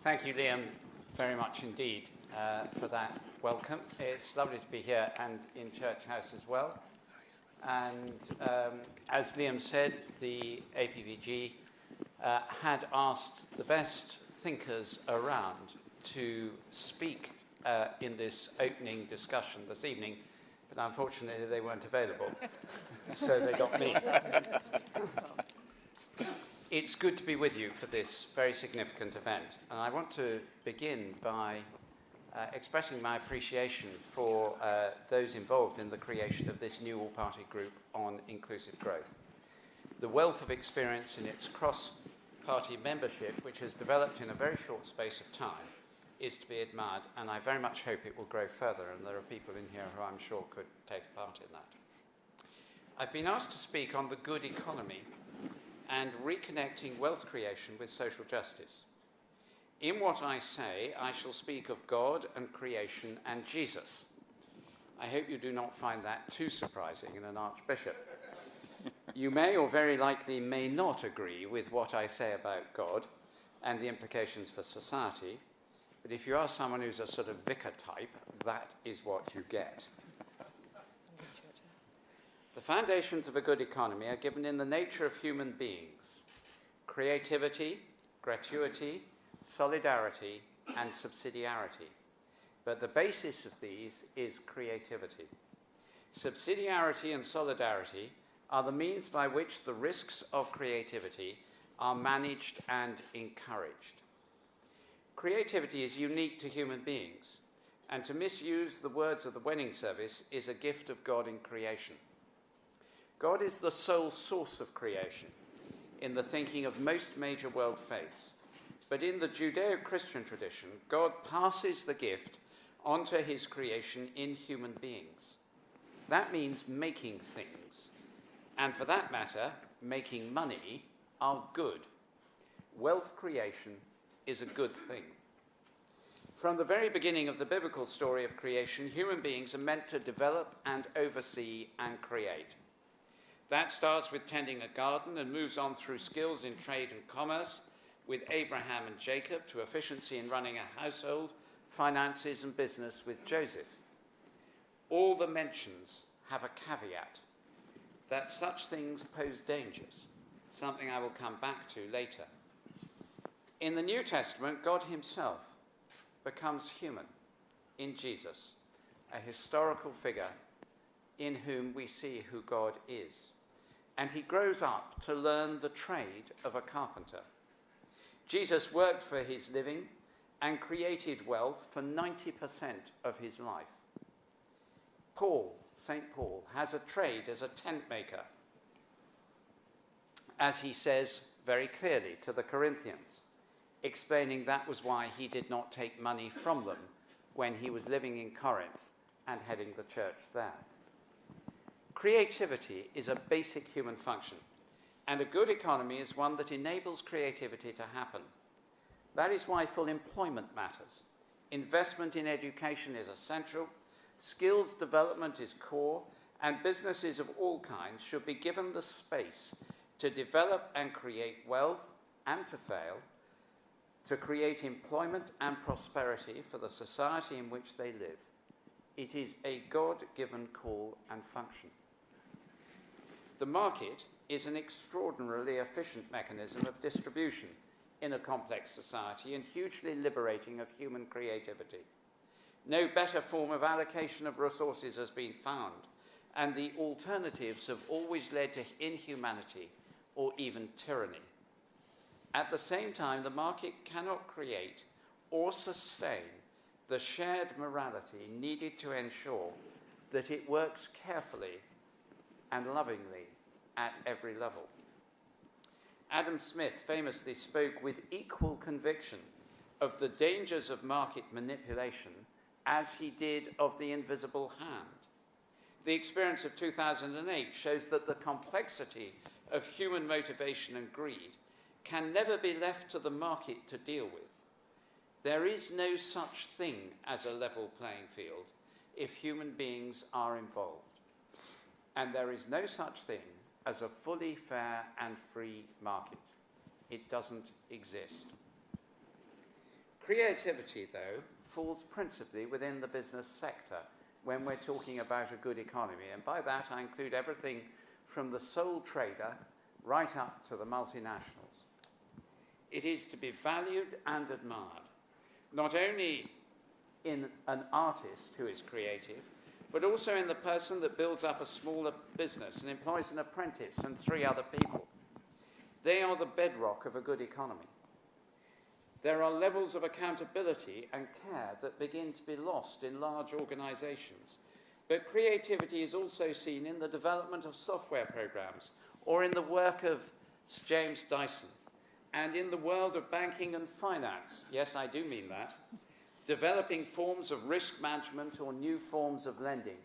Thank you, Liam, very much indeed for that welcome. It's lovely to be here and in Church House as well. And as Liam said, the APVG had asked the best thinkers around to speak in this opening discussion this evening, but unfortunately they weren't available, so they got me. It's good to be with you for this very significant event, and I want to begin by expressing my appreciation for those involved in the creation of this new all-party group on inclusive growth. The wealth of experience in its cross-party membership, which has developed in a very short space of time, is to be admired, and I very much hope it will grow further, and there are people in here who I'm sure could take part in that. I've been asked to speak on the good economy and reconnecting wealth creation with social justice. In what I say, I shall speak of God and creation and Jesus. I hope you do not find that too surprising in an archbishop. You may or very likely may not agree with what I say about God and the implications for society, but if you are someone who's a sort of vicar type, that is what you get. The foundations of a good economy are given in the nature of human beings: creativity, gratuity, solidarity, and subsidiarity. But the basis of these is creativity. Subsidiarity and solidarity are the means by which the risks of creativity are managed and encouraged. Creativity is unique to human beings, and to misuse the words of the wedding service is a gift of God in creation. God is the sole source of creation in the thinking of most major world faiths. But in the Judeo-Christian tradition, God passes the gift onto his creation in human beings. That means making things, and for that matter, making money, are good. Wealth creation is a good thing. From the very beginning of the biblical story of creation, human beings are meant to develop and oversee and create. That starts with tending a garden and moves on through skills in trade and commerce with Abraham and Jacob to efficiency in running a household, finances and business with Joseph. All the mentions have a caveat that such things pose dangers, something I will come back to later. In the New Testament, God himself becomes human in Jesus, a historical figure in whom we see who God is. And he grows up to learn the trade of a carpenter. Jesus worked for his living and created wealth for 90% of his life. St. Paul, has a trade as a tent maker, as he says very clearly to the Corinthians, explaining that was why he did not take money from them when he was living in Corinth and heading the church there. Creativity is a basic human function, and a good economy is one that enables creativity to happen. That is why full employment matters. Investment in education is essential, skills development is core, and businesses of all kinds should be given the space to develop and create wealth and to fail, to create employment and prosperity for the society in which they live. It is a God-given call and function. The market is an extraordinarily efficient mechanism of distribution in a complex society and hugely liberating of human creativity. No better form of allocation of resources has been found, and the alternatives have always led to inhumanity or even tyranny. At the same time, the market cannot create or sustain the shared morality needed to ensure that it works carefully and lovingly at every level. Adam Smith famously spoke with equal conviction of the dangers of market manipulation as he did of the invisible hand. The experience of 2008 shows that the complexity of human motivation and greed can never be left to the market to deal with. There is no such thing as a level playing field if human beings are involved. And there is no such thing as a fully fair and free market. It doesn't exist. Creativity, though, falls principally within the business sector when we're talking about a good economy. And by that, I include everything from the sole trader right up to the multinationals. It is to be valued and admired, not only in an artist who is creative, but also in the person that builds up a smaller business and employs an apprentice and 3 other people. They are the bedrock of a good economy. There are levels of accountability and care that begin to be lost in large organizations. But creativity is also seen in the development of software programs or in the work of Sir James Dyson and in the world of banking and finance. Yes, I do mean that. Developing forms of risk management or new forms of lending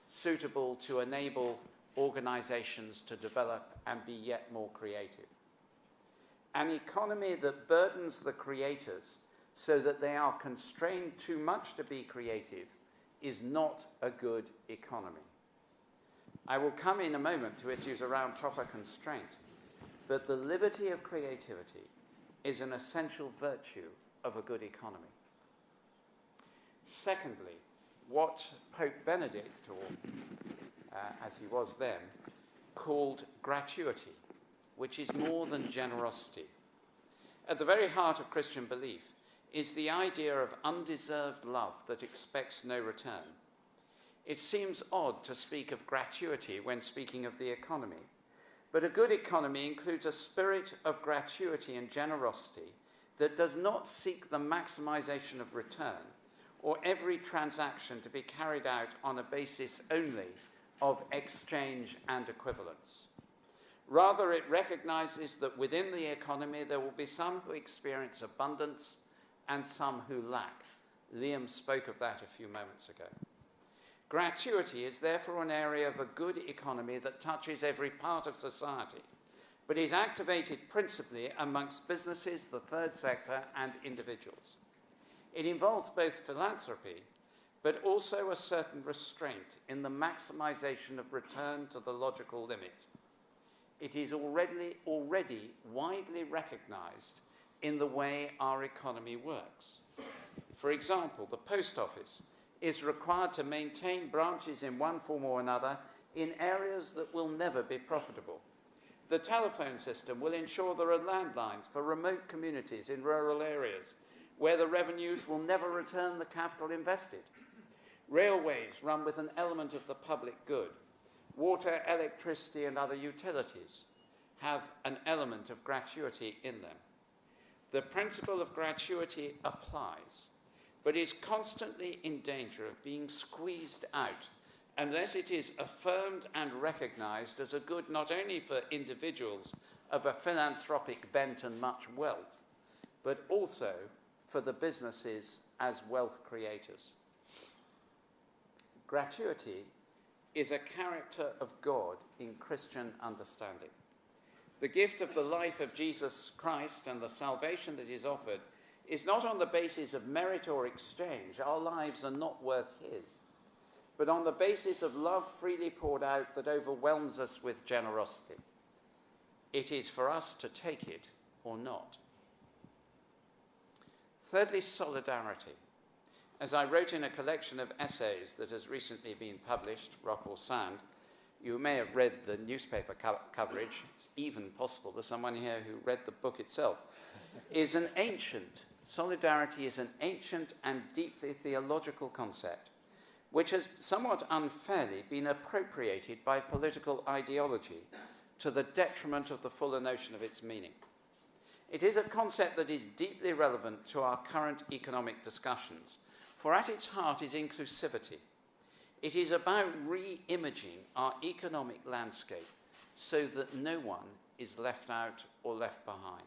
suitable to enable organizations to develop and be yet more creative. An economy that burdens the creators so that they are constrained too much to be creative is not a good economy. I will come in a moment to issues around proper constraint, but the liberty of creativity is an essential virtue of a good economy. Secondly, what Pope Benedict, or as he was then, called gratuity, which is more than generosity. At the very heart of Christian belief is the idea of undeserved love that expects no return. It seems odd to speak of gratuity when speaking of the economy, but a good economy includes a spirit of gratuity and generosity that does not seek the maximization of return or every transaction to be carried out on a basis only of exchange and equivalence. Rather, it recognizes that within the economy there will be some who experience abundance and some who lack. Liam spoke of that a few moments ago. Gratuity is therefore an area of a good economy that touches every part of society, but is activated principally amongst businesses, the third sector, and individuals. It involves both philanthropy, but also a certain restraint in the maximization of return to the logical limit. It is already widely recognized in the way our economy works. For example, the post office is required to maintain branches in one form or another in areas that will never be profitable. The telephone system will ensure there are landlines for remote communities in rural areas where the revenues will never return the capital invested. Railways run with an element of the public good. Water, electricity, and other utilities have an element of gratuity in them. The principle of gratuity applies, but is constantly in danger of being squeezed out unless it is affirmed and recognized as a good not only for individuals of a philanthropic bent and much wealth, but also for the businesses as wealth creators. Gratuity is a character of God in Christian understanding. The gift of the life of Jesus Christ and the salvation that is offered is not on the basis of merit or exchange. Our lives are not worth his, but on the basis of love freely poured out that overwhelms us with generosity. It is for us to take it or not. Thirdly, solidarity. As I wrote in a collection of essays that has recently been published, Rock or Sand, you may have read the newspaper coverage. It's even possible there's someone here who read the book itself. Solidarity is an ancient and deeply theological concept, which has somewhat unfairly been appropriated by political ideology to the detriment of the fuller notion of its meaning. It is a concept that is deeply relevant to our current economic discussions, for at its heart is inclusivity. It is about re-imaging our economic landscape so that no one is left out or left behind.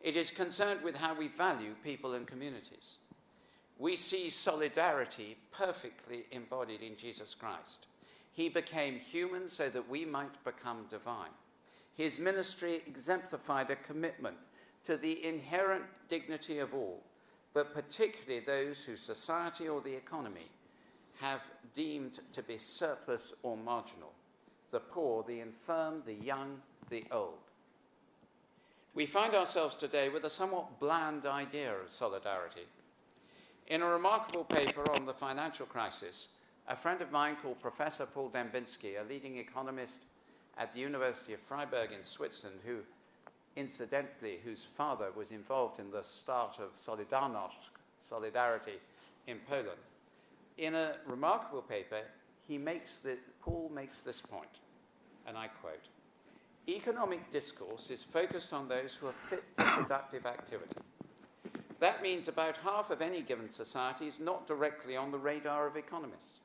It is concerned with how we value people and communities. We see solidarity perfectly embodied in Jesus Christ. He became human so that we might become divine. His ministry exemplified a commitment to the inherent dignity of all, but particularly those whose society or the economy have deemed to be surplus or marginal: the poor, the infirm, the young, the old. we find ourselves today with a somewhat bland idea of solidarity. In a remarkable paper on the financial crisis, a friend of mine called Professor Paul Dembinski, a leading economist at the University of Freiburg in Switzerland, who, incidentally, whose father was involved in the start of Solidarność, Solidarity in Poland. In a remarkable paper, Paul makes this point, and I quote, "Economic discourse is focused on those who are fit for productive activity. That means about half of any given society is not directly on the radar of economists.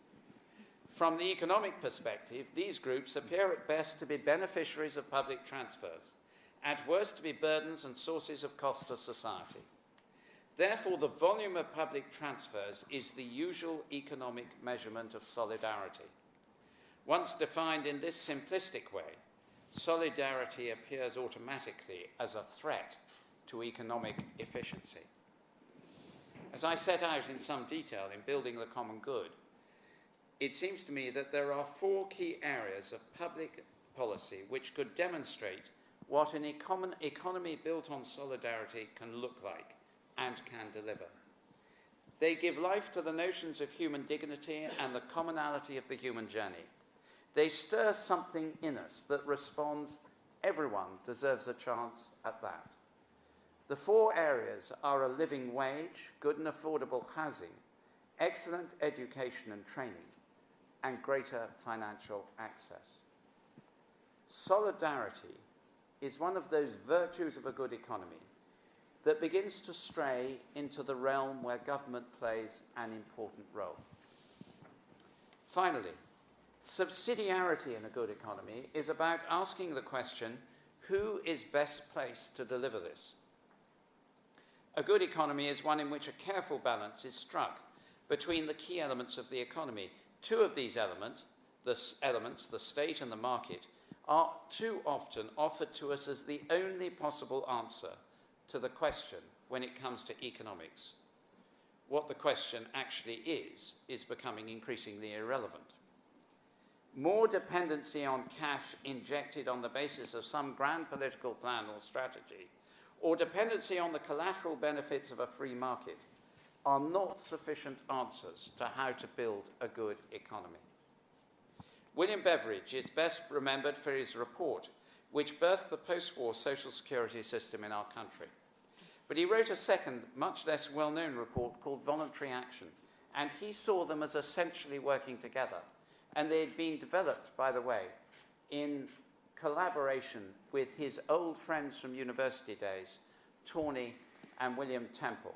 From the economic perspective, these groups appear at best to be beneficiaries of public transfers, at worst to be burdens and sources of cost to society. Therefore, the volume of public transfers is the usual economic measurement of solidarity. Once defined in this simplistic way, solidarity appears automatically as a threat to economic efficiency." As I set out in some detail in Building the Common Good, it seems to me that there are 4 key areas of public policy which could demonstrate what an economy built on solidarity can look like and can deliver. They give life to the notions of human dignity and the commonality of the human journey. They stir something in us that responds, everyone deserves a chance at that. The 4 areas are a living wage, good and affordable housing, excellent education and training, and greater financial access. Solidarity is one of those virtues of a good economy that begins to stray into the realm where government plays an important role. Finally, subsidiarity in a good economy is about asking the question, who is best placed to deliver this? A good economy is one in which a careful balance is struck between the key elements of the economy. 2 of these elements, the state and the market, are too often offered to us as the only possible answer to the question when it comes to economics. What the question actually is becoming increasingly irrelevant. More dependency on cash injected on the basis of some grand political plan or strategy, or dependency on the collateral benefits of a free market, are not sufficient answers to how to build a good economy. William Beveridge is best remembered for his report, which birthed the post-war social security system in our country. But he wrote a second, much less well-known report called Voluntary Action, and he saw them as essentially working together. And they had been developed, by the way, in collaboration with his old friends from university days, Tawney and William Temple,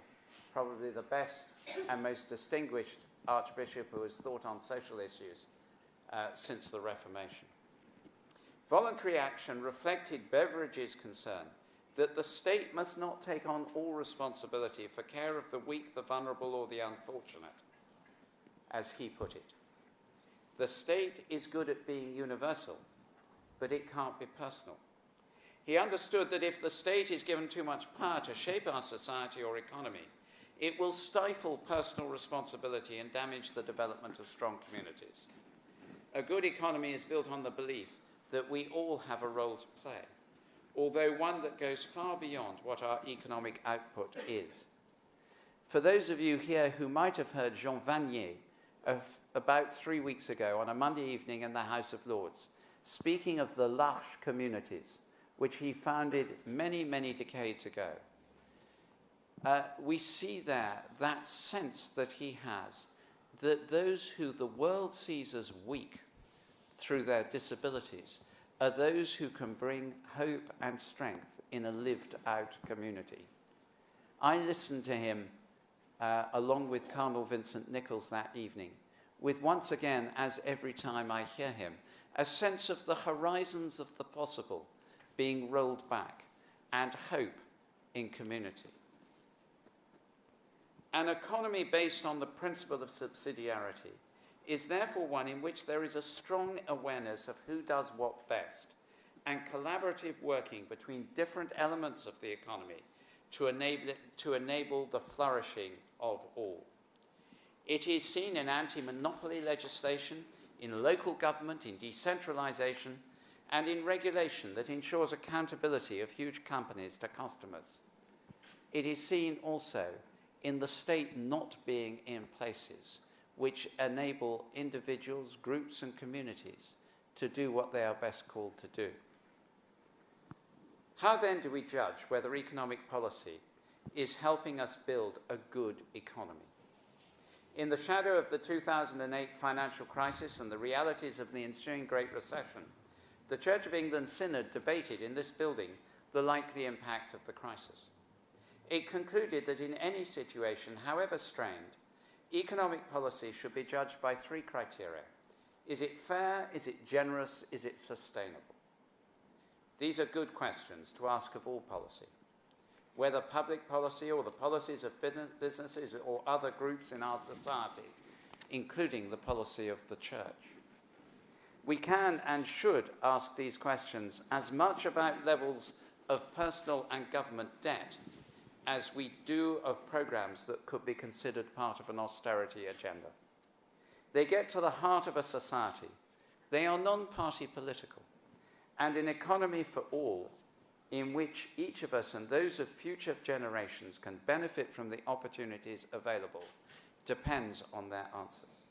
probably the best and most distinguished Archbishop who has thought on social issues since the Reformation. Voluntary action reflected Beveridge's concern that the state must not take on all responsibility for care of the weak, the vulnerable, or the unfortunate, as he put it. The state is good at being universal, but it can't be personal. He understood that if the state is given too much power to shape our society or economy, it will stifle personal responsibility and damage the development of strong communities. A good economy is built on the belief that we all have a role to play, although one that goes far beyond what our economic output is. For those of you here who might have heard Jean Vanier about 3 weeks ago on a Monday evening in the House of Lords, speaking of the L'Arche communities, which he founded many, many decades ago, we see there that sense that he has that those who the world sees as weak through their disabilities are those who can bring hope and strength in a lived-out community. I listened to him along with Cardinal Vincent Nichols that evening, with once again, as every time I hear him, a sense of the horizons of the possible being rolled back and hope in community. An economy based on the principle of subsidiarity is therefore one in which there is a strong awareness of who does what best and collaborative working between different elements of the economy to enable the flourishing of all. It is seen in anti-monopoly legislation, in local government, in decentralization, and in regulation that ensures accountability of huge companies to customers. It is seen also in the state not being in places which enable individuals, groups and communities to do what they are best called to do. How then do we judge whether economic policy is helping us build a good economy? In the shadow of the 2008 financial crisis and the realities of the ensuing Great Recession, the Church of England Synod debated in this building the likely impact of the crisis. It concluded that in any situation, however strained, economic policy should be judged by three criteria. Is it fair? Is it generous? Is it sustainable? These are good questions to ask of all policy. Whether public policy or the policies of businesses or other groups in our society, including the policy of the Church. We can and should ask these questions as much about levels of personal and government debt as we do of programs that could be considered part of an austerity agenda. They get to the heart of a society. They are non-party political, and an economy for all in which each of us and those of future generations can benefit from the opportunities available depends on their answers.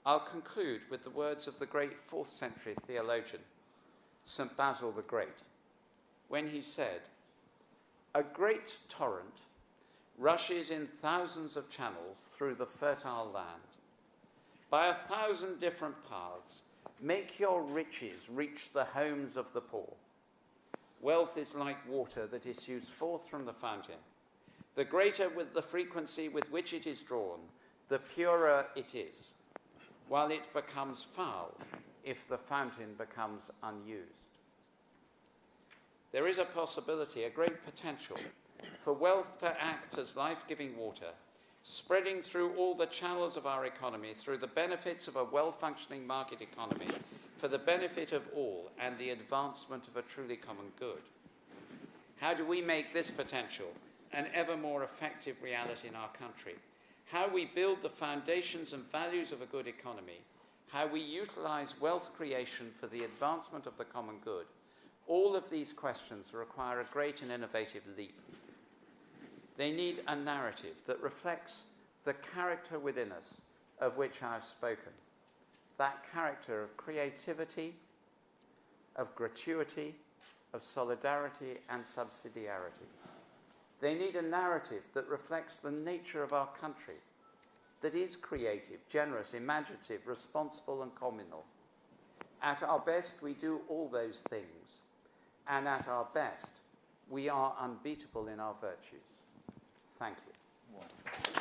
I'll conclude with the words of the great 4th century theologian, St. Basil the Great, when he said, "A great torrent rushes in thousands of channels through the fertile land. By 1,000 different paths, make your riches reach the homes of the poor. Wealth is like water that issues forth from the fountain. The greater with the frequency with which it is drawn, the purer it is, while it becomes foul if the fountain becomes unused." There is a possibility, a great potential, for wealth to act as life-giving water, spreading through all the channels of our economy through the benefits of a well-functioning market economy, for the benefit of all and the advancement of a truly common good. How do we make this potential an ever more effective reality in our country? How we build the foundations and values of a good economy, how we utilize wealth creation for the advancement of the common good, all of these questions require a great and innovative leap. They need a narrative that reflects the character within us of which I have spoken. That character of creativity, of gratuity, of solidarity and subsidiarity. They need a narrative that reflects the nature of our country, that is creative, generous, imaginative, responsible and communal. At our best, we do all those things, and at our best, we are unbeatable in our virtues. Thank you. Wonderful.